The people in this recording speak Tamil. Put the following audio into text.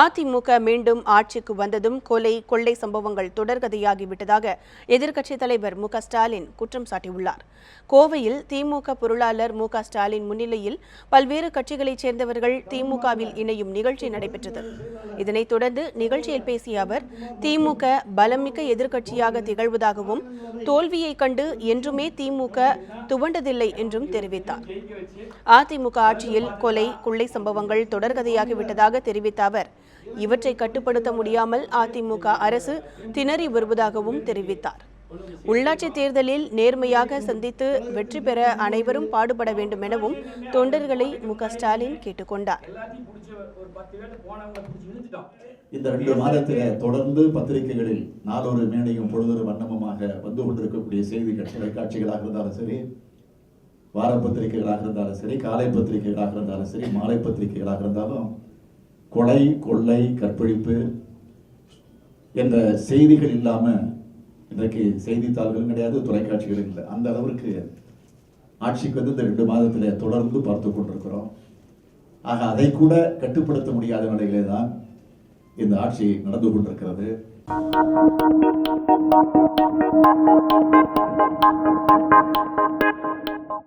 அதிமுக மீண்டும் ஆட்சிக்கு வந்ததும் கொலை கொள்ளை சம்பவங்கள் தொடர்கதையாகிவிட்டதாக எதிர்க்கட்சித் தலைவர் மு க ஸ்டாலின் குற்றம் சாட்டியுள்ளார். கோவையில் திமுக பொருளாளர் மு க ஸ்டாலின் முன்னிலையில் பல்வேறு கட்சிகளைச் சேர்ந்தவர்கள் திமுகவில் இணையும் நிகழ்ச்சி நடைபெற்றது. இதனைத் தொடர்ந்து நிகழ்ச்சியில் பேசிய அவர், திமுக பலமிக்க எதிர்க்கட்சியாக திகழ்வதாகவும் தோல்வியைக் கண்டு என்றுமே திமுக துவண்டதில்லை என்றும் தெரிவித்தார். அதிமுக ஆட்சியில் கொலை கொள்ளை சம்பவங்கள் தொடர்கதையாகிவிட்டதாக தெரிவித்த அவர், இவற்றை கட்டுப்படுத்த முடியாமல் அதிமுக அரசு திணறி வருவதாகவும் தெரிவித்தார். உள்ளாட்சி தேர்தலில் நேர்மையாக சந்தித்து வெற்றி பெற அனைவரும் பாடுபட வேண்டும் எனவும் தொண்டர்களை மு க ஸ்டாலின் கேட்டுக் கொண்டார். இந்த 2 மாதத்திலே தொடர்ந்து பத்திரிகைகளில் நாளொரு மேடையும் பொழுதொரு வண்ணமுமாக வந்து கொண்டிருக்கக்கூடிய செய்திகள், தொலைக்காட்சிகளாக இருந்தாலும் சரி, வார பத்திரிகைகளாக இருந்தாலும் சரி, காலை பத்திரிகைகளாக இருந்தாலும் சரி, மாலை பத்திரிகைகளாக இருந்தாலும் கொலை கொள்ளை கற்பழிப்பு என்ற செய்திகள் இல்லாம இன்றைக்கு செய்தித்தாள்களும் கிடையாது, தொலைக்காட்சிகளும் இல்லை. அந்த அளவிற்கு ஆட்சிக்கு வந்து இந்த 2 மாதத்திலே தொடர்ந்து பார்த்து கொண்டிருக்கிறோம். ஆக அதை கூட கட்டுப்படுத்த முடியாத நிலையிலே தான் இந்த ஆட்சி நடந்து கொண்டிருக்கிறது.